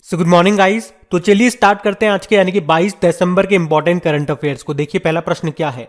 So good morning guys. तो चलिए start करते हैं आज के यानी कि 22 दिसंबर के इंपॉर्टेंट करंट अफेयर्स को। देखिए पहला प्रश्न क्या है।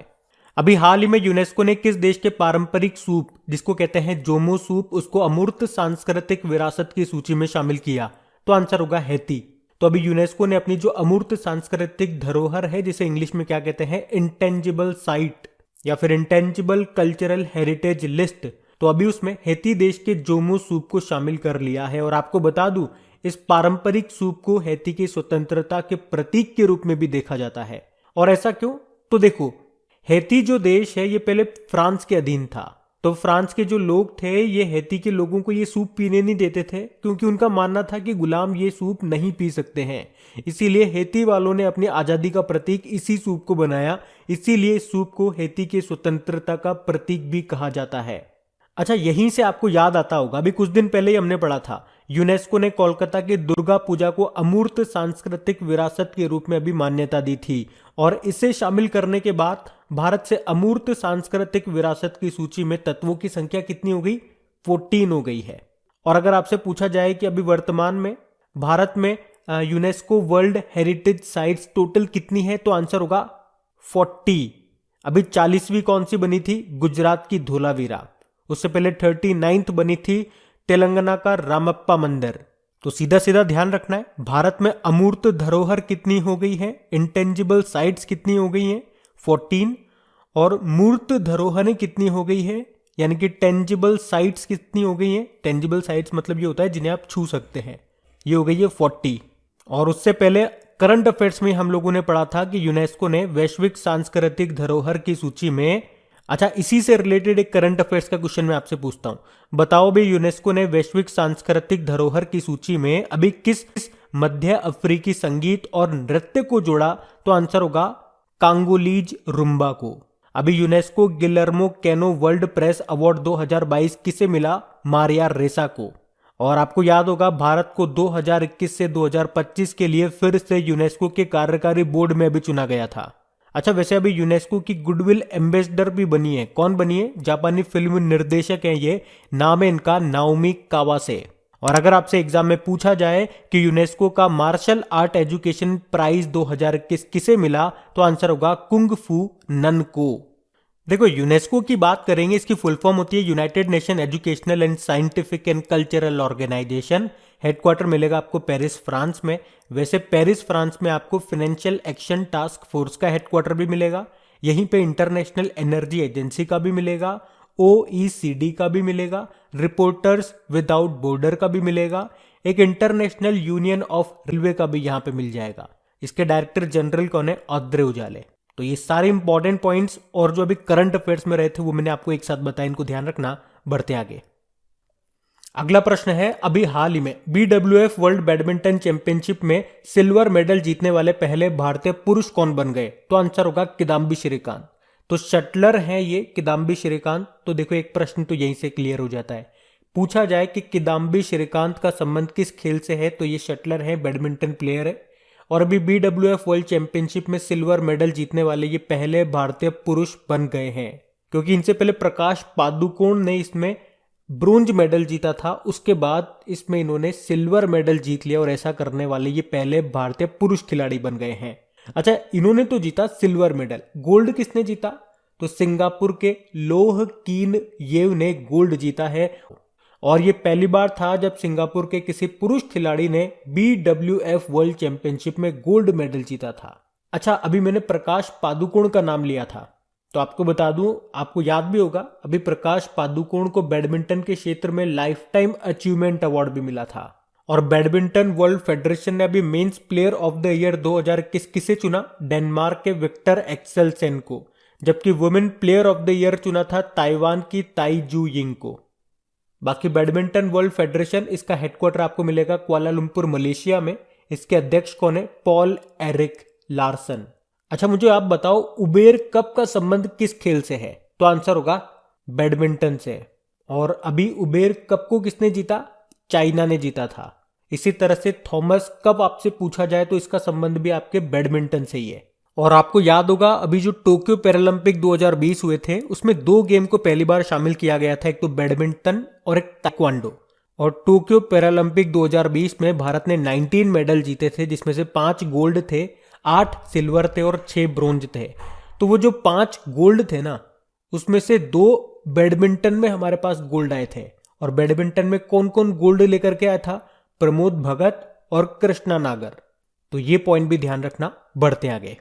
अभी हाल ही में यूनेस्को ने किस देश के पारंपरिक सूप जिसको कहते हैं जोमो सूप उसको अमूर्त सांस्कृतिक विरासत की सूची में शामिल किया? तो आंसर होगा हैती। तो अभी यूनेस्को ने अपनी जो अमूर्त सांस्कृतिक धरोहर है जिसे इंग्लिश में क्या कहते हैं इंटेंजिबल साइट या फिर इंटेंजिबल कल्चरल हेरिटेज लिस्ट, तो अभी उसमें हैती देश के जोमो सूप को शामिल कर लिया है। और आपको बता दूं इस पारंपरिक सूप को हैती की स्वतंत्रता के प्रतीक के रूप में भी देखा जाता है। और ऐसा क्यों? तो देखो हैती जो देश है ये पहले फ्रांस के अधीन था, तो फ्रांस के जो लोग थे ये हैती के लोगों को ये सूप पीने नहीं देते थे क्योंकि उनका मानना था कि गुलाम ये सूप नहीं पी सकते हैं। इसीलिए हैती वालों ने अपनी आजादी का प्रतीक इसी सूप को बनाया, इसीलिए इस सूप को हैती के स्वतंत्रता का प्रतीक भी कहा जाता है। अच्छा, यहीं से आपको याद आता होगा अभी कुछ दिन पहले ही हमने पढ़ा था यूनेस्को ने कोलकाता की दुर्गा पूजा को अमूर्त सांस्कृतिक विरासत के रूप में अभी मान्यता दी थी। और इसे शामिल करने के बाद भारत से अमूर्त सांस्कृतिक विरासत की सूची में तत्वों की संख्या कितनी हो गई? 14 हो गई है। और अगर आपसे पूछा जाए कि अभी वर्तमान में भारत में UNESCO world heritage sites total कितनी है, तो आंसर होगा 40। अभी 40वीं कौन सी बनी थी? गुजरात की धोलावीरा। उससे पहले 39th बनी थी तेलंगाना का रामप्पा मंदिर। तो सीधा सीधा ध्यान रखना है, भारत में अमूर्त धरोहर कितनी हो गई है, इंटेंजिबल साइट्स कितनी हो गई हैं 14, और मूर्त धरोहरें कितनी हो गई है यानी कि टेंजिबल साइट्स कितनी हो गई हैं। टेंजिबल साइट्स मतलब ये होता है जिन्हें आप छू सकते हैं, ये हो गई है 40। और उससे पहले करंट अफेयर्स में हम लोगों ने पढ़ा था कि यूनेस्को ने वैश्विक सांस्कृतिक धरोहर की सूची में, अच्छा इसी से रिलेटेड एक करंट अफेयर्स का क्वेश्चन मैं आपसे पूछता हूं, बताओ भी यूनेस्को ने वैश्विक सांस्कृतिक धरोहर की सूची में अभी किस मध्य अफ्रीकी संगीत और नृत्य को जोड़ा? तो आंसर होगा कांगोलीज रुम्बा को। अभी UNESCO Guillermo canoe world press award 2022 किसे मिला? मारिया रेसा को। और आपको याद होगा भारत को 2021 से 2025 के लिए फिर से यूनेस्को के कार्यकारी बोर्ड में भी चुना गया था। अच्छा, वैसे अभी यूनेस्को की गुडविल एम्बेसडर भी बनी है। कौन बनी है? जापानी फिल्म निर्देशक हैं ये, नाम है इनका नाओमी कावासे। और अगर आपसे एग्जाम में पूछा जाए कि यूनेस्को का मार्शल आर्ट एजुकेशन प्राइज 2021 किसे मिला, तो आंसर होगा कुंग फू नन को। देखो यूनेस्को की बात करेंगे, इसकी फुल फॉर्म होती है united nation educational and scientific and cultural organization. Headquarter मिलेगा आपको पेरिस फ्रांस में। वैसे पेरिस फ्रांस में आपको फाइनेंशियल एक्शन टास्क फोर्स का हेडक्वार्टर भी मिलेगा, यहीं पे इंटरनेशनल एनर्जी एजेंसी का भी मिलेगा, OECD का भी मिलेगा, रिपोर्टर्स विदाउट बॉर्डर का भी मिलेगा, एक इंटरनेशनल यूनियन ऑफ रेलवे का भी यहां पे मिल जाएगा। इसके डायरेक्टर जनरल कौन है? ऑद्रे उजाले। तो ये सारे इंपॉर्टेंट पॉइंट्स और जो अभी करंट अफेयर्स में रहे थे वो मैंने आपको एक साथ बताया, इनको ध्यान रखना। बढ़ते आगे, अगला प्रश्न है अभी हाल ही में BWF वर्ल्ड बैडमिंटन चैंपियनशिप में सिल्वर मेडल जीतने वाले पहले भारतीय पुरुष कौन बन गए? तो आंसर होगा किदाम्बी श्रीकांत। तो शटलर हैं ये किदाम्बी श्रीकांत। तो देखो एक प्रश्न तो यहीं से क्लियर हो जाता है, पूछा जाए कि किदाम्बी श्रीकांत का संबंध किस खेल से है, तो ये शटलर है, बैडमिंटन प्लेयर है। और अभी BWF वर्ल्ड चैंपियनशिप में सिल्वर मेडल जीतने वाले ये पहले भारतीय पुरुष बन गए हैं, क्योंकि इनसे पहले प्रकाश पादुकोण ने इसमें ब्रोंज मेडल जीता था, उसके बाद इसमें इन्होंने सिल्वर मेडल जीत लिया और ऐसा करने वाले ये पहले भारतीय पुरुष खिलाड़ी बन गए हैं। अच्छा, इन्होंने तो जीता सिल्वर मेडल, गोल्ड किसने जीता? तो सिंगापुर के लोह कीन येव ने गोल्ड जीता है। और ये पहली बार था जब सिंगापुर के किसी पुरुष खिलाड़ी ने BWF वर्ल्ड चैंपियनशिप में गोल्ड मेडल जीता था। अच्छा, अभी मैंने प्रकाश पादुकोण का नाम लिया था, तो आपको बता दूं, आपको याद भी होगा अभी प्रकाश पादुकोण को बैडमिंटन के क्षेत्र में लाइफ टाइम अचीवमेंट अवार्ड भी मिला था। और बैडमिंटन वर्ल्ड फेडरेशन ने अभी men's player of the year 2021 किसे चुना? डेनमार्क के विक्टर एक्सेलसेन को। जबकि women player of the year चुना था ताइवान की ताई जू यिंग को। बाकी बैडमिंटन वर्ल्ड फेडरेशन, इसका हेडक्वार्टर आपको मिलेगा कुआलालंपुर मलेशिया में। इसके अध्यक्ष कौन है? Paul Erik Larsen. अच्छा, मुझे आप बताओ उबेर कप का संबंध किस खेल से है? तो आंसर होगा बैडमिंटन से। और अभी उबेर कप को किसने जीता? चाइना ने जीता था। इसी तरह से थॉमस कप आपसे पूछा जाए तो इसका संबंध भी आपके बैडमिंटन से ही है। और आपको याद होगा अभी जो टोक्यो पैरालंपिक 2020 हुए थे उसमें 2 गेम को पहली बार शामिल किया गया था, एक तो बैडमिंटन और एक ताइक्वांडो। और टोक्यो पैरालंपिक 2020 में भारत ने 19 मेडल जीते थे, जिसमें से 5 गोल्ड थे, 8 सिल्वर थे और 6 ब्रोंज थे। तो वो जो 5 गोल्ड थे ना, उसमें से 2 बैडमिंटन में हमारे पास गोल्ड आए थे। और बैडमिंटन में कौन कौन गोल्ड लेकर के आया था? प्रमोद भगत और कृष्णा नागर। तो ये पॉइंट भी ध्यान रखना। बढ़ते आगे।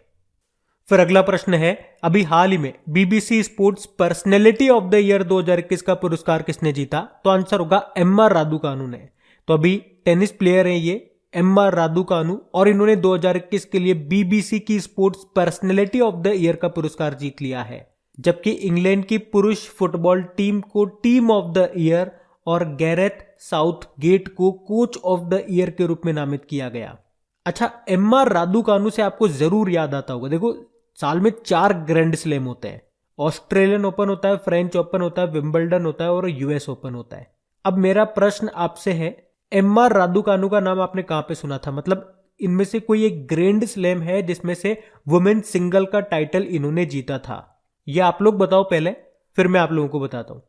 फिर अगला प्रश्न है, अभी हाल ही में BBC sports personality of the year 2021 का पुरस्कार किसने जीता? तो आंसर होगा एम.आर. रादुकानु ने। तो अभी टेनिस प्लेयर है ये एम.आर. रादुकानु, और इन्होंने 2021 के लिए बीबीसी की sports personality of the year का पुरस्कार जीत लिया है। जबकि इंग्लैंड की पुरुष फुटबॉल टीम को टीम ऑफ द ईयर और गैरेथ साउथगेट को कोच ऑफ द ईयर के रूप में नामित किया गया। अच्छा, एम.आर. रादुकानु से आपको जरूर याद आता होगा, देखो साल में 4 ग्रैंड स्लैम होते हैं। ऑस्ट्रेलियन ओपन होता है, फ्रेंच ओपन होता है, विंबलडन होता है और यूएस ओपन होता है। अब मेरा प्रश्न आपसे है, एम.आर. रादुकानु का नाम आपने कहां पे सुना था? मतलब इनमें से कोई एक ग्रैंड स्लैम है जिसमें से वुमेन सिंगल का टाइटल इन्होंने जीता था? ये आप लोग बताओ पहले, फिर मैं आप लोगों को बताता हूं।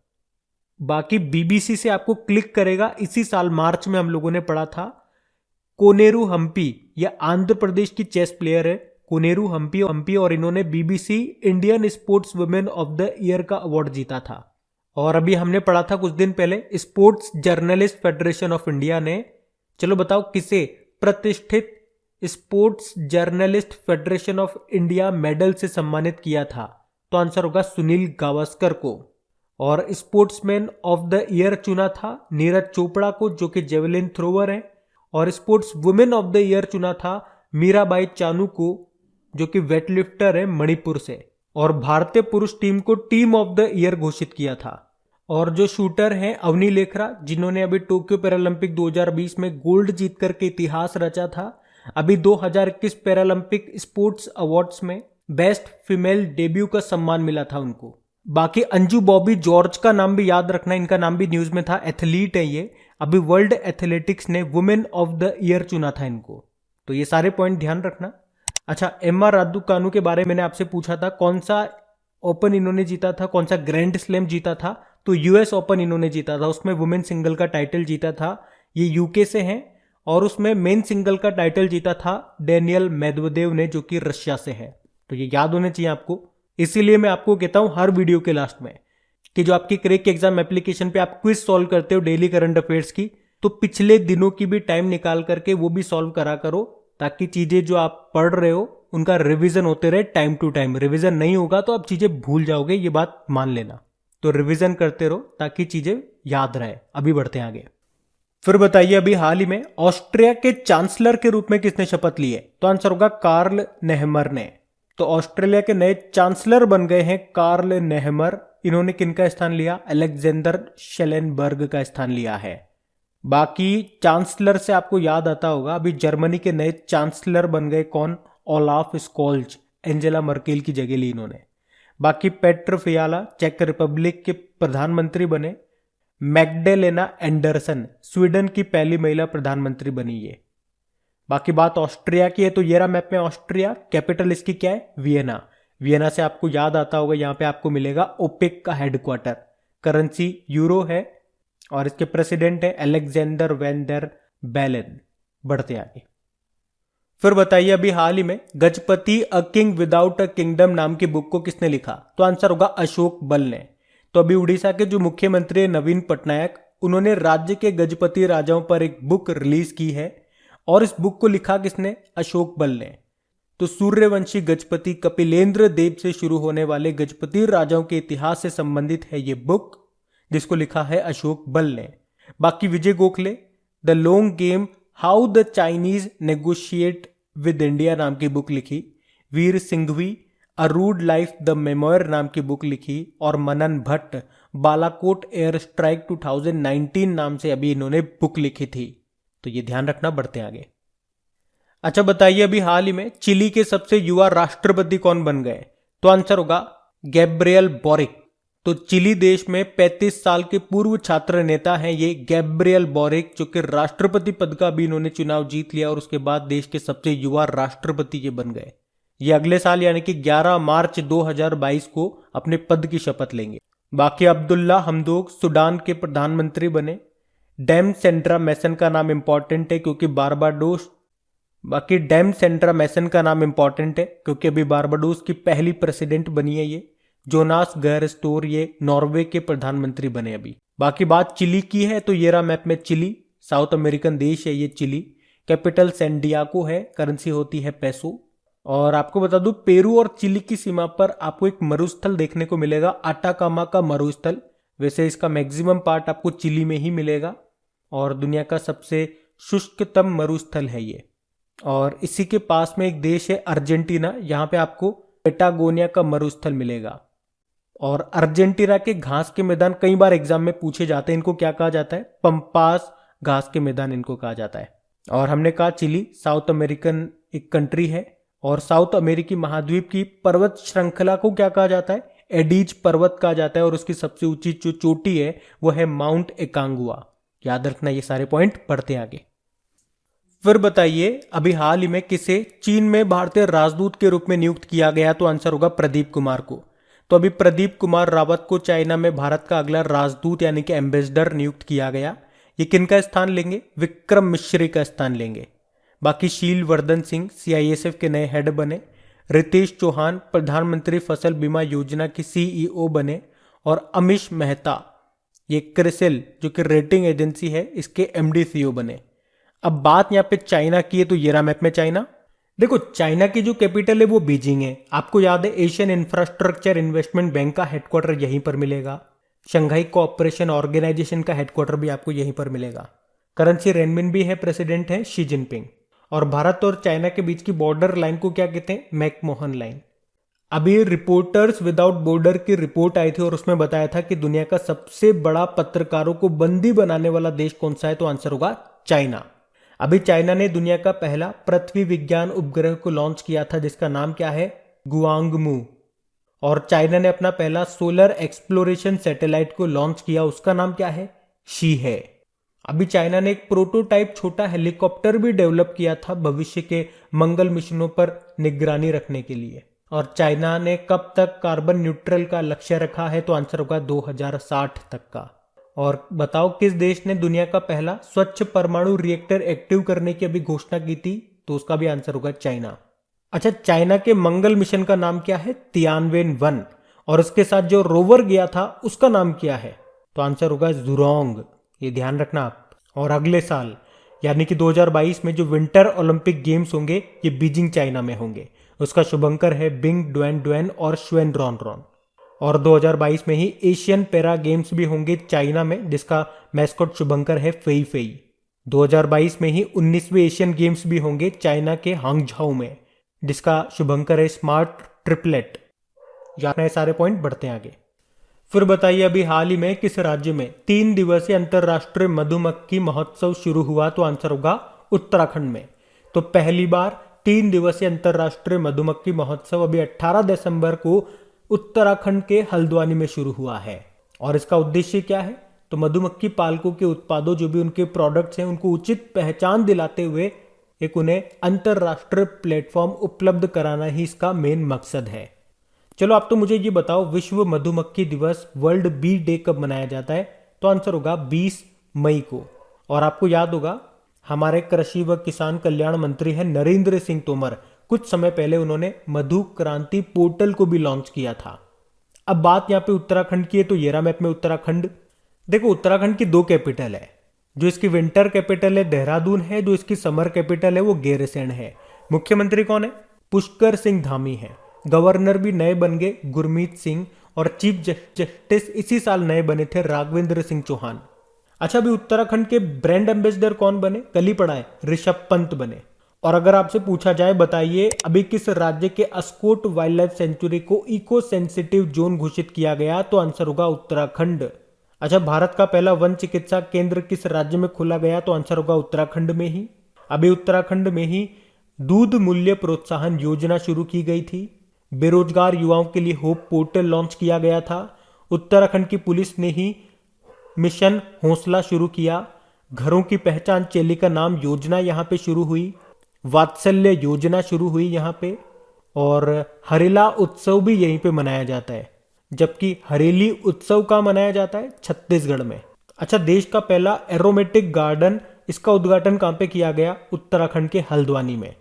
बाकी बीबीसी से आपको क्लिक करेगा। इसी साल मार्च में हम लोगों ने पढ़ा था कोनेरू हम्पी, यह आंध्र प्रदेश की चेस प्लेयर है कोनेरू हम्पी, और इन्होंने BBC Indian sports women of the year का अवार्ड जीता था। और अभी हमने पढ़ा था कुछ दिन पहले, sports journalist federation of India ने, चलो बताओ किसे प्रतिष्ठित sports journalist federation of India medal से सम्मानित किया था? तो आंसर होगा सुनील गावस्कर को। और स्पोर्ट्समैन ऑफ द ईयर चुना था नीरज चोपड़ा को, जो कि जेवलिन थ्रोवर है। और sports women of the year चुना था मीराबाई चानू को, जो कि वेटलिफ्टर है मणिपुर से। और भारतीय पुरुष टीम को टीम ऑफ द ईयर घोषित किया था। और जो शूटर हैं अवनी लेखरा, जिन्होंने अभी टोक्यो पैरालंपिक 2020 में गोल्ड जीत करके इतिहास रचा था, अभी 2021 पैरालंपिक स्पोर्ट्स अवार्ड्स में बेस्ट फीमेल डेब्यू का सम्मान मिला था उनको। बाकी अंजू बॉबी जॉर्ज का नाम भी याद रखना, इनका नाम भी न्यूज में था, एथलीट है ये। अभी वर्ल्ड एथलेटिक्स ने वुमेन ऑफ द ईयर चुना था इनको। तो ये सारे पॉइंट ध्यान रखना। अच्छा, एम.आर. रादुकानु के बारे में मैंने आपसे पूछा था कौन सा ओपन इन्होंने जीता था, कौन सा ग्रैंड स्लैम जीता था? तो यूएस ओपन इन्होंने जीता था, उसमें वुमेन सिंगल का टाइटल जीता था। ये यूके से हैं। और उसमें मेन सिंगल का टाइटल जीता था डेनियल मेदवेदेव ने, जो कि रशिया से है। तो ये याद होने चाहिए आपको। इसीलिए मैं आपको कहता हूं हर वीडियो के लास्ट में कि जो आपकी क्रैक एग्जाम एप्लीकेशन पे आप क्विज सॉल्व करते हो डेली करंट अफेयर्स की, तो पिछले दिनों की भी टाइम निकाल करके वो भी सॉल्व करा करो, ताकि चीजें जो आप पढ़ रहे हो उनका रिवीजन होते रहे टाइम टू टाइम। रिवीजन नहीं होगा तो आप चीजें भूल जाओगे, ये बात मान लेना। तो रिवीजन करते रहो ताकि चीजें याद रहे। अभी बढ़ते हैं आगे। फिर बताइए, अभी हाल ही में ऑस्ट्रिया के चांसलर के रूप में किसने शपथ ली है? तो आंसर होगा कार्ल नेहमर ने। तो ऑस्ट्रेलिया के नए चांसलर बन गए हैं कार्ल नेहमर। इन्होंने किनका स्थान लिया? अलेक्जेंडर शेलेनबर्ग का स्थान लिया है। बाकी चांसलर से आपको याद आता होगा, अभी जर्मनी के नए चांसलर बन गए कौन? ओलाफ स्कोल्ज, एंजेला मर्केल की जगह ली इन्होंने। बाकी पेट्र फियाला चेक रिपब्लिक के प्रधानमंत्री बने। मैग्डेलेना एंडरसन स्वीडन की पहली महिला प्रधानमंत्री बनी ये। बाकी बात ऑस्ट्रिया की है, तो ये रहा मैप में ऑस्ट्रिया। कैपिटल इसकी क्या है? वियना। वियना से आपको याद आता होगा, यहां पे आपको मिलेगा ओपेक का हेडक्वार्टर। करेंसी यूरो है और इसके प्रेसिडेंट है अलेक्जेंडर वैन डर बेलेन। बढ़ते आगे। फिर बताइए, अभी हाल ही में Gajapati a king without a kingdom नाम की बुक को किसने लिखा? तो आंसर होगा अशोक बल ने। तो अभी उड़ीसा के जो मुख्यमंत्री है नवीन पटनायक, उन्होंने राज्य के गजपति राजाओं पर एक बुक रिलीज की है। और इस बुक को लिखा किसने? अशोक बल ने। तो सूर्यवंशी गजपति कपिलेंद्र देव से शुरू होने वाले गजपति राजाओं के इतिहास से संबंधित है ये बुक, जिसको लिखा है अशोक बल ने। बाकी Vijay Gokhale the long game how the Chinese negotiate with India नाम की बुक लिखी। Vir Sanghvi a rude life the memoir नाम की बुक लिखी। और मनन भट्ट बालाकोट एयर स्ट्राइक 2019 नाम से अभी इन्होंने बुक लिखी थी। तो ये ध्यान रखना। बढ़ते आगे। अच्छा बताइए, अभी हाल ही में चिली के सबसे युवा राष्ट्रपति कौन बन गए? तो आंसर होगा गैब्रियल बोरिक। तो चिली देश में 35 साल के पूर्व छात्र नेता हैं ये गैब्रियल बोरिक, जो कि राष्ट्रपति पद का भी इन्होंने चुनाव जीत लिया और उसके बाद देश के सबसे युवा राष्ट्रपति ये बन गए। ये अगले साल यानी कि 11 मार्च 2022 को अपने पद की शपथ लेंगे। बाकी अब्दुल्ला हमदोक सूडान के प्रधानमंत्री बने। डैम सेंड्रा मैसन का नाम इंपॉर्टेंट है क्योंकि बारबाडोस, बाकी डैम सेंड्रा मैसन का नाम इंपॉर्टेंट है क्योंकि अभी बारबाडोस की पहली प्रेसिडेंट बनी है ये। जोनास गर स्टोर ये नॉर्वे के प्रधानमंत्री बने अभी। बाकी बात चिली की है तो ये रहा मैप में चिली, साउथ अमेरिकन देश है ये चिली। कैपिटल सैंडियागो है, करेंसी होती है पेसो। और आपको बता दूं पेरू और चिली की सीमा पर आपको एक मरुस्थल देखने को मिलेगा, अटाकामा का मरुस्थल। वैसे इसका मैक्सिमम पार्ट आपको चिली में ही मिलेगा और दुनिया का सबसे शुष्कतम मरुस्थल है ये। और इसी के पास में एक देश है अर्जेंटीना, यहाँ पे आपको पेटागोनिया का मरुस्थल मिलेगा। और अर्जेंटीना के घास के मैदान कई बार एग्जाम में पूछे जाते हैं, इनको क्या कहा जाता है? पंपास घास के मैदान इनको कहा जाता है। और हमने कहा चिली साउथ अमेरिकन एक कंट्री है और साउथ अमेरिकी महाद्वीप की पर्वत श्रृंखला को क्या कहा जाता है? एडीज पर्वत कहा जाता है। और उसकी सबसे ऊंची जो चोटी है वो है माउंट एकांगुआ। याद रखना ये सारे पॉइंट पढ़ते आगे। फिर बताइए अभी हाल ही में किसे चीन में भारतीय राजदूत के रूप में नियुक्त किया गया? तो आंसर होगा प्रदीप कुमार को। तो अभी प्रदीप कुमार रावत को चाइना में भारत का अगला राजदूत यानी कि एम्बेसडर नियुक्त किया गया। ये किनका स्थान लेंगे? विक्रम मिश्री का स्थान लेंगे। बाकी शील वर्धन सिंह सीआईएसएफ के नए हेड बने। रितेश चौहान प्रधानमंत्री फसल बीमा योजना की सीईओ बने। और अमिश मेहता ये क्रिसिल जो कि रेटिंग एजेंसी है इसके एमडी सीईओ बने। अब बात यहाँ पे चाइना की है तो ये रहा मैप में चाइना। देखो चाइना की जो कैपिटल है वो बीजिंग है। आपको याद है एशियन इंफ्रास्ट्रक्चर इन्वेस्टमेंट बैंक का हेडक्वार्टर यहीं पर मिलेगा। शंघाई कोऑपरेशन ऑर्गेनाइजेशन का हेडक्वार्टर भी आपको यहीं पर मिलेगा। करेंसी रेनमिन है, प्रेसिडेंट है शी जिनपिंग। और भारत और चाइना के बीच की बॉर्डर लाइन को क्या कहते हैं? McMahon line. अभी रिपोर्टर्स विदाउट बॉर्डर की रिपोर्ट आई थी और उसमें बताया था कि दुनिया का सबसे बड़ा पत्रकारों को बंदी बनाने वाला देश कौन सा है? तो आंसर होगा चाइना। अभी चाइना ने दुनिया का पहला पृथ्वी विज्ञान उपग्रह को लॉन्च किया था जिसका नाम क्या है? गुआंगमू। और चाइना ने अपना पहला सोलर एक्सप्लोरेशन सैटेलाइट को लॉन्च किया, उसका नाम क्या है? शी है। अभी चाइना ने एक प्रोटोटाइप छोटा हेलीकॉप्टर भी डेवलप किया था भविष्य के मंगल मिशनों पर निगरानी रखने के लिए। और चाइना ने कब तक कार्बन न्यूट्रल का लक्ष्य रखा है? तो आंसर होगा 2060 तक का। और बताओ किस देश ने दुनिया का पहला स्वच्छ परमाणु रिएक्टर एक्टिव करने की अभी घोषणा की थी? तो उसका भी आंसर होगा चाइना। अच्छा, चाइना के मंगल मिशन का नाम क्या है? तियानवेन 1। और उसके साथ जो रोवर गया था उसका नाम क्या है? तो आंसर होगा जुरोंग। ये ध्यान रखना आप। और अगले साल यानी कि 2022 में जो विंटर ओलंपिक गेम्स होंगे ये बीजिंग चाइना में होंगे। उसका शुभंकर है बिंग डुएन डुएन और श्वेन रॉन रॉन। और 2022 में ही एशियन पैरा गेम्स भी होंगे चाइना में जिसका मैस्कॉट शुभंकर है फेई फेई। 2022 में ही 19वें एशियन गेम्स भी होंगे चाइना के हांगझाओ में जिसका शुभंकर है स्मार्ट ट्रिपलेट। यानी सारे पॉइंट बढ़ते हैं आगे। फिर बताइए अभी हाल ही में किस राज्य में 3 दिवसीय अंतरराष्ट्रीय मधुमक्खी महोत्सव शुरू हुआ? तो आंसर होगा उत्तराखंड में। तो पहली बार 3 दिवसीय अंतरराष्ट्रीय मधुमक्खी महोत्सव अभी 18 दिसंबर को उत्तराखंड के हल्द्वानी में शुरू हुआ है। और इसका उद्देश्य क्या है? तो मधुमक्खी पालकों के उत्पादों जो भी उनके प्रोडक्ट्स हैं उनको उचित पहचान दिलाते हुए एक उन्हें अंतरराष्ट्रीय प्लेटफॉर्म उपलब्ध कराना ही इसका मेन मकसद है। चलो आप तो मुझे ये बताओ विश्व मधुमक्खी दिवस वर्ल्ड बी डे कब मनाया जाता है? तो आंसर होगा 20 मई को। और आपको याद होगा हमारे कृषि व किसान कल्याण मंत्री हैं नरेंद्र सिंह तोमर, कुछ समय पहले उन्होंने मधु क्रांति पोर्टल को भी लॉन्च किया था। अब बात यहाँ पे उत्तराखंड की है तो ये रहा मैप में उत्तराखंड। देखो उत्तराखंड की 2 कैपिटल है। जो इसकी विंटर कैपिटल है देहरादून है, जो इसकी समर कैपिटल है वो गैरसैंण है। मुख्यमंत्री कौन है? पुष्कर सिंह धामी है। गवर्नर भी नए बन गए गुरमीत सिंह। और चीफ जस्टिस इसी साल नए बने थे राघवेंद्र सिंह चौहान। अच्छा, अभी उत्तराखंड के ब्रांड एम्बेसडर कौन बने? कल ही पढ़ा है, ऋषभ पंत बने। और अगर आपसे पूछा जाए बताइए अभी किस राज्य के अस्कोट वाइल्ड लाइफ सेंचुरी को इको सेंसिटिव जोन घोषित किया गया? तो आंसर होगा उत्तराखंड। अच्छा, भारत का पहला वन चिकित्सा केंद्र किस राज्य में खोला गया? तो आंसर होगा उत्तराखंड में ही। अभी उत्तराखंड में ही दूध मूल्य प्रोत्साहन योजना शुरू की गई थी। बेरोजगार युवाओं के लिए होप पोर्टल लॉन्च किया गया था। उत्तराखंड की पुलिस ने ही मिशन हौसला शुरू किया। घरों की पहचान चेली का नाम योजना यहाँ पे शुरू हुई। वात्सल्य योजना शुरू हुई यहाँ पे। और हरेला उत्सव भी यहीं पे मनाया जाता है, जबकि हरेली उत्सव का मनाया जाता है छत्तीसगढ़ में। अच्छा, देश का पहला एरोमेटिक गार्डन, इसका उद्घाटन कहाँ पे किया गया? उत्तराखंड के हल्द्वानी में।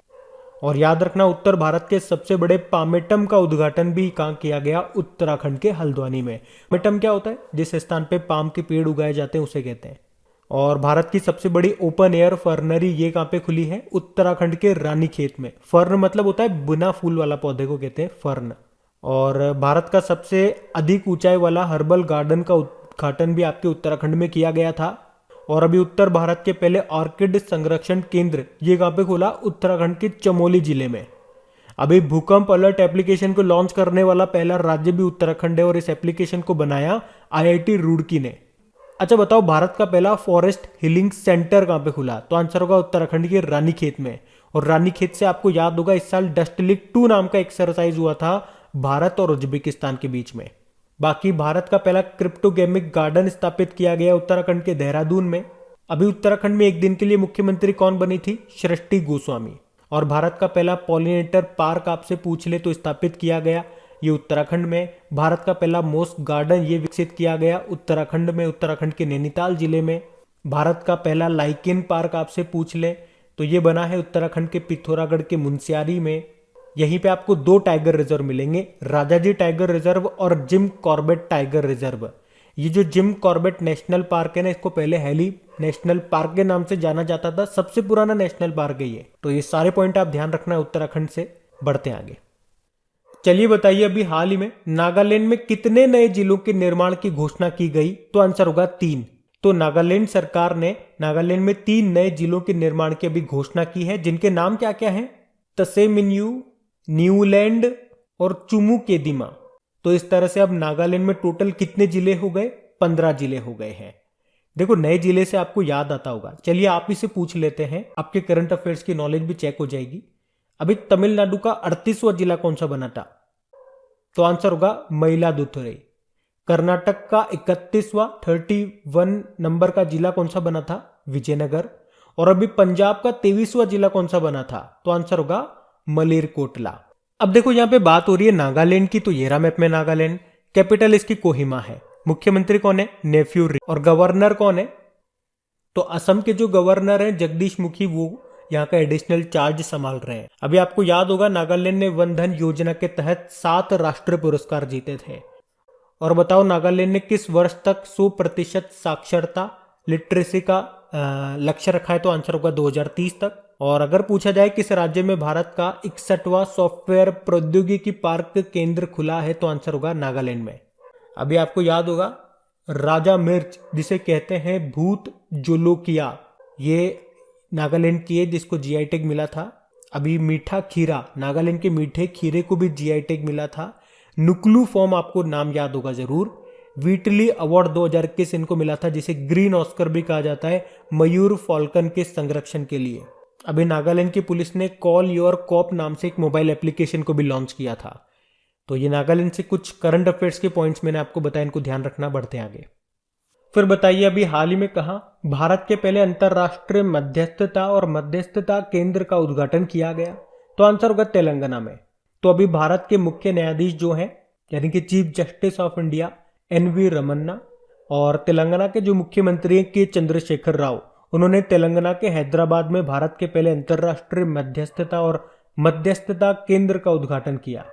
और याद रखना, उत्तर भारत के सबसे बड़े पामेटम का उद्घाटन भी कहाँ किया गया? उत्तराखंड के हल्द्वानी में। पामेटम क्या होता है? जिस स्थान पे पाम के पेड़ उगाए जाते हैं उसे कहते हैं। और भारत की सबसे बड़ी ओपन एयर फर्नरी ये कहाँ पे खुली है? उत्तराखंड के रानीखेत में। फर्न मतलब होता है बिना फूल वाला पौधे को कहते हैं फर्न। और भारत का सबसे अधिक ऊंचाई वाला हर्बल गार्डन का उद्घाटन भी आपके उत्तराखंड में किया गया था। और अभी उत्तर भारत के पहले ऑर्किड संरक्षण केंद्र ये कहाँ पे खुला? उत्तराखंड के चमोली जिले में। अभी भूकंप अलर्ट एप्लीकेशन को लॉन्च करने वाला पहला राज्य भी उत्तराखंड है और इस एप्लीकेशन को बनाया आईआईटी रुड़की ने। अच्छा बताओ, भारत का पहला फॉरेस्ट हीलिंग सेंटर कहाँ पे खुला? तो आंसर होगा उत्तराखंड के रानीखेत में। और रानीखेत से आपको याद होगा इस साल डस्टलिक 2 नाम का एक्सरसाइज हुआ था भारत और उज्बेकिस्तान के बीच में। बाकी भारत का पहला क्रिप्टोगेमिक गार्डन स्थापित किया गया उत्तराखंड के देहरादून में। अभी उत्तराखंड में एक दिन के लिए मुख्यमंत्री कौन बनी थी? सृष्टि गोस्वामी। और भारत का पहला पॉलिनेटर पार्क आपसे पूछ ले तो स्थापित किया गया ये उत्तराखंड में। भारत का पहला मोस्ट गार्डन ये विकसित किया गया उत्तराखंड में, उत्तराखंड के नैनीताल जिले में। भारत का पहला लाइकेन पार्क आपसे पूछ ले तो ये बना है उत्तराखंड के पिथौरागढ़ के मुनस्यारी में। यहीं पे आपको 2 टाइगर रिजर्व मिलेंगे, राजाजी टाइगर रिजर्व और जिम कॉर्बेट टाइगर रिजर्व। ये जो जिम कॉर्बेट नेशनल पार्क है ना, इसको पहले हेली नेशनल पार्क के नाम से जाना जाता था। सबसे पुराना नेशनल पार्क है ये। तो ये सारे पॉइंट आप ध्यान रखना है उत्तराखंड से। बढ़ते आगे। चलिए बताइए, अभी हाल ही में नागालैंड में कितने नए जिलों के निर्माण की घोषणा की गई? तो आंसर होगा 3। तो नागालैंड सरकार ने नागालैंड में 3 नए जिलों के निर्माण की अभी घोषणा की है, जिनके नाम क्या क्या है? तसेमिन्यू, न्यूलैंड और चुमुकेदिमा। तो इस तरह से अब नागालैंड में टोटल कितने जिले हो गए? 15 जिले हो गए हैं। देखो, नए जिले से आपको याद आता होगा, चलिए आप इसे पूछ लेते हैं, आपके करंट अफेयर्स की नॉलेज भी चेक हो जाएगी। अभी तमिलनाडु का 38वां जिला कौन सा बना था? तो आंसर होगा मयिलादुथुरई। कर्नाटक का 31वां नंबर का जिला कौन सा बना था? विजयनगर। और अभी पंजाब का 23वां जिला कौन सा बना था? तो आंसर होगा मलेरकोटला। अब देखो, यहां पे बात हो रही है नागालैंड की, तो ये रहा मैप में नागालैंड। कैपिटल इसकी कोहिमा है। मुख्यमंत्री कौन है? नेफ्यू री। और गवर्नर कौन है? तो असम के जो गवर्नर हैं जगदीश मुखी, वो यहाँ का एडिशनल चार्ज संभाल रहे हैं। अभी आपको याद होगा नागालैंड ने वन धन योजना के तहत 7 राष्ट्रीय पुरस्कार जीते थे। और बताओ, नागालैंड ने किस वर्ष तक 100% साक्षरता लिटरेसी का लक्ष्य रखा है? तो आंसर होगा 2030 तक। और अगर पूछा जाए किस राज्य में भारत का 61वां सॉफ्टवेयर प्रौद्योगिकी पार्क केंद्र खुला है? तो आंसर होगा नागालैंड में। अभी आपको याद होगा राजा मिर्च, जिसे कहते हैं भूत जोलोकिया, ये नागालैंड की है जिसको जीआई टैग मिला था। अभी मीठा खीरा, नागालैंड के मीठे खीरे को भी जीआई टैग मिला था। नुक्लू फॉर्म आपको नाम याद होगा जरूर। व्हीटली अवार्ड 2021 इनको मिला था, जिसे ग्रीन ऑस्कर भी कहा जाता है, मयूर फॉल्कन के संरक्षण के लिए। अभी नागालैंड की पुलिस ने कॉल योर कॉप नाम से एक मोबाइल एप्लीकेशन को भी लॉन्च किया था। तो ये नागालैंड से कुछ करंट अफेयर्स के पॉइंट्स मैंने आपको बताया, इनको ध्यान रखना। बढ़ते आगे। फिर बताइए, अभी हाल ही में कहा भारत के पहले अंतरराष्ट्रीय मध्यस्थता और मध्यस्थता केंद्र का उद्घाटन किया गया? तो आंसर होगा तेलंगाना में। तो अभी भारत के मुख्य न्यायाधीश जो हैं, यानी कि chief justice of India NV Ramana, और तेलंगाना के जो मुख्यमंत्री हैं के चंद्रशेखर राव, उन्होंने तेलंगाना के हैदराबाद में भारत के पहले अंतरराष्ट्रीय मध्यस्थता और मध्यस्थता केंद्र का उद्घाटन किया।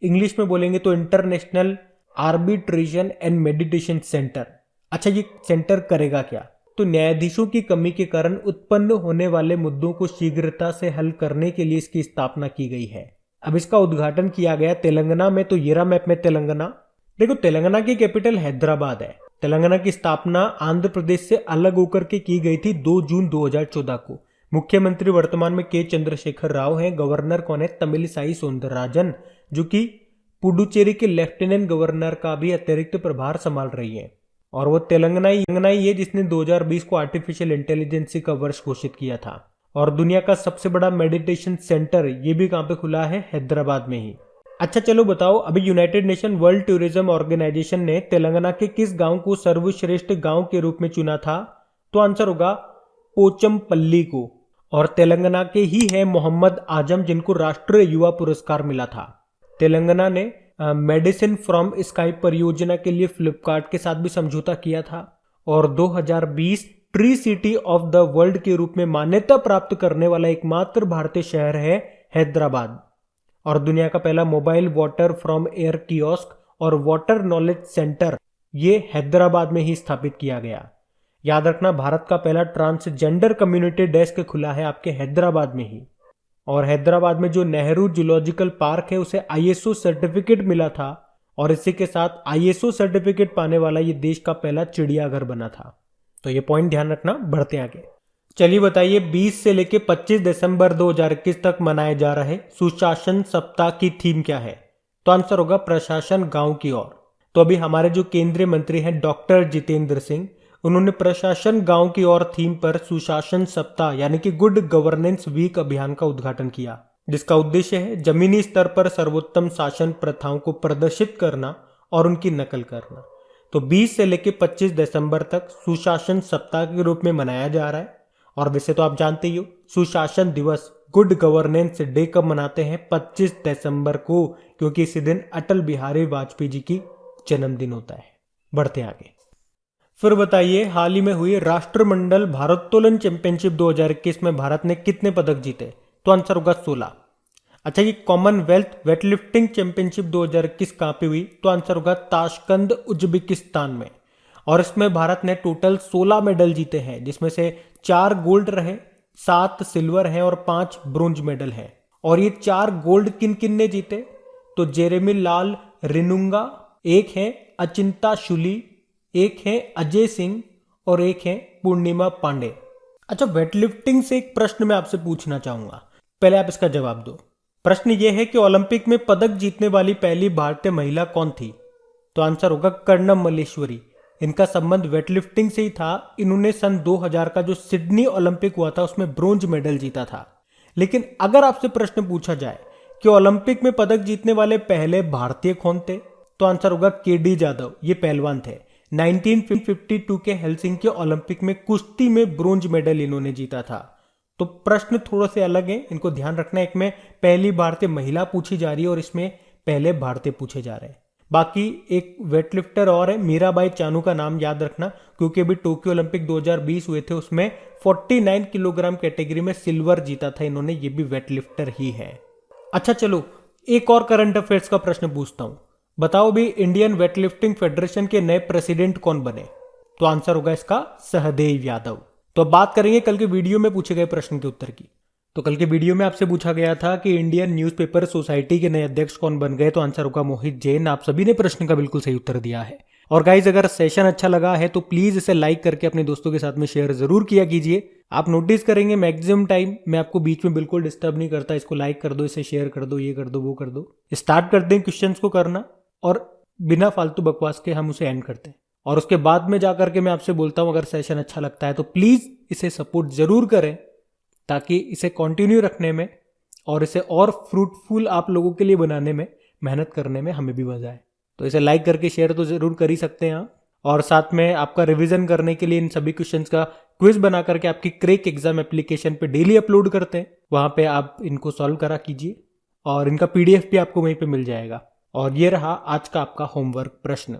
इंग्लिश में बोलेंगे तो international arbitration and meditation centre. अच्छा, ये सेंटर करेगा क्या? तो न्यायाधीशों की कमी के कारण उत्पन्न होने वाले मुद्दों को शीघ्रता से हल करने के लिए इसकी स्थापना की गई है। अब इसका उद्घाटन किया गया तेलंगाना में। तो ये रहा मैप में तेलंगाना। देखो, तेलंगाना की कैपिटल हैदराबाद है। तेलंगाना की स्थापना आंध्र प्रदेश से अलग होकर के की गई थी 2 जून 2014 को। मुख्यमंत्री वर्तमान में के चंद्रशेखर राव हैं। गवर्नर कौन है? तमिलिसाई सौंदरराजन, जो कि पुडुचेरी के लेफ्टिनेंट गवर्नर का भी अतिरिक्त प्रभार संभाल रही है। और वो तेलंगाना ही है जिसने 2020 को आर्टिफिशियल इंटेलिजेंस का वर्ष घोषित किया था। और दुनिया का सबसे बड़ा मेडिटेशन सेंटर ये भी कहां पे खुला है? हैदराबाद में ही। अच्छा चलो बताओ, अभी united nation world tourism organization ने तेलंगाना के किस गांव को सर्वश्रेष्ठ गांव के रूप में चुना था? तो आंसर होगा पोचमपल्ली को। और तेलंगाना के ही है मोहम्मद आजम, जिनको राष्ट्रीय युवा पुरस्कार मिला था। तेलंगाना ने मेडिसिन फ्रॉम स्काई परियोजना के लिए फ्लिपकार्ट के साथ भी समझौता किया था। और 2020 tree city of the world के रूप में मान्यता प्राप्त करने वाला एकमात्र भारतीय शहर है हैदराबाद। और दुनिया का पहला mobile water from air kiosk और वाटर नॉलेज सेंटर ये हैदराबाद में ही स्थापित किया गया। याद रखना, भारत का पहला ट्रांसजेंडर कम्युनिटी डेस्क खुला है आपके हैदराबाद में ही। और हैदराबाद में जो नेहरू जूलॉजिकल पार्क है उसे आईएसओ सर्टिफिकेट मिला था और इसी के साथ आईएसओ सर्टिफिकेट पाने वाला ये देश का पहला चिड़ियाघर बना था। तो ये पॉइंट ध्यान रखना। बढ़ते आगे, चलिए बताइए 20 से लेके 25 दिसंबर 2021 तक मनाए जा रहे सुशासन सप्ताह की थीम क्या है? तो आंसर होगा प्रशासन गांव की ओर। तो अभी हमारे जो केंद्रीय मंत्री हैं डॉक्टर जितेंद्र सिंह, उन्होंने प्रशासन गांव की ओर थीम पर सुशासन सप्ताह यानी कि गुड गवर्नेंस वीक अभियान का उद्घाटन किया, जिसका उद्देश्य है जमीनी स्तर पर सर्वोत्तम शासन प्रथाओं को प्रदर्शित करना और उनकी नकल करना। तो 20 से लेकर 25 दिसंबर तक सुशासन सप्ताह के रूप में मनाया जा रहा है। और वैसे तो आप जानते ही हो, सुशासन दिवस गुड गवर्नेंस डे कब मनाते हैं? 25 दिसंबर को, क्योंकि इसी दिन अटल बिहारी वाजपेयी जी की जन्मदिन होता है। बढ़ते आगे, फिर बताइए हाल ही में हुई राष्ट्रमंडल भारोत्तोलन चैंपियनशिप 2021 में भारत ने कितने पदक जीते? तो आंसर होगा 16। अच्छा, ये कॉमनवेल्थ वेटलिफ्टिंग चैंपियनशिप 2021 कहां पे हुई? तो आंसर होगा ताशकंद उज्बेकिस्तान में। और इसमें भारत ने टोटल 16 मेडल जीते हैं, जिसमें से 4 गोल्ड रहे, 7 सिल्वर हैं और 5 ब्रोंज मेडल हैं। और ये 4 गोल्ड किन किन ने जीते? तो जेरेमी लाल रिनुंगा, एक है अचिंता शुली, एक है अजय सिंह और एक है पूर्णिमा पांडे। अच्छा, वेटलिफ्टिंग से एक प्रश्न मैं आपसे पूछना चाहूंगा, पहले आप इसका जवाब दो। प्रश्न यह है कि ओलंपिक में पदक जीतने वाली पहली भारतीय महिला कौन थी? तो आंसर होगा कर्णम मल्लेश्वरी। इनका संबंध वेटलिफ्टिंग से ही था। इन्होंने सन 2000 का जो सिडनी ओलंपिक हुआ था उसमें ब्रोंज मेडल जीता था। लेकिन अगर आपसे प्रश्न पूछा जाए कि ओलंपिक में पदक जीतने वाले पहले भारतीय कौन थे? तो आंसर होगा केडी जाधव। ये पहलवान थे। 1952 के हेलसिंकी ओलंपिक में कुश्ती में ब्रोंज मेडल इन्होंने जीता था। तो प्रश्न थोड़े से अलग हैं, इनको ध्यान रखना। एक में पहली भारतीय महिला पूछी जा रही है और इसमें पहले भारतीय पूछे जा रहे हैं। बाकी एक वेटलिफ्टर और है, मीराबाई चानू का नाम याद रखना, क्योंकि अभी टोक्यो ओलंपिक 2020 हुए थे, उसमें 49 किलोग्राम कैटेगरी में सिल्वर जीता था इन्होंने। ये भी वेटलिफ्टर ही है। अच्छा चलो, एक और करंट अफेयर्स का प्रश्न पूछता हूं। बताओ भी इंडियन वेटलिफ्टिंग फेडरेशन के नए प्रेसिडेंट कौन बने? तो आंसर होगा इसका सहदेव यादव। तो अब बात करेंगे कल के वीडियो में पूछे गए प्रश्न के उत्तर की। तो कल के वीडियो में आपसे पूछा गया था कि इंडियन न्यूज़पेपर सोसाइटी के नए अध्यक्ष कौन बन गए? तो आंसर होगा मोहित जैन। आप सभी ने प्रश्न का बिल्कुल सही उत्तर दिया है। और गाइज, अगर सेशन अच्छा लगा है तो प्लीज इसे लाइक करके अपने दोस्तों के साथ में शेयर जरूर किया कीजिए। आप नोटिस करेंगे मैक्सिमम टाइम मैं आपको बीच में बिल्कुल डिस्टर्ब नहीं करता। इसको लाइक कर दो, इसे शेयर कर दो, ये कर दो, वो कर दो। स्टार्ट कर दें क्वेश्चन को करना और बिना फालतू बकवास के हम उसे एंड करते हैं। और उसके बाद में जाकर के मैं आपसे बोलता हूं, अगर सेशन अच्छा लगता है तो प्लीज इसे सपोर्ट जरूर करें, ताकि इसे कंटिन्यू रखने में और इसे और फ्रूटफुल आप लोगों के लिए बनाने में, मेहनत करने में हमें भी मजा आए। तो इसे लाइक करके शेयर तो जरूर कर ही सकते हैं आप। और साथ में आपका रिवीजन करने के लिए इन सभी क्वेश्चंस का क्विज बना करके आपकी क्रैक एग्जाम एप्लीकेशन पे डेली अपलोड करते हैं। वहां पे आप इनको सॉल्व करा कीजिए और इनका PDF भी आपको वहीं पे मिल जाएगा। और ये रहा आज का आपका होमवर्क प्रश्न।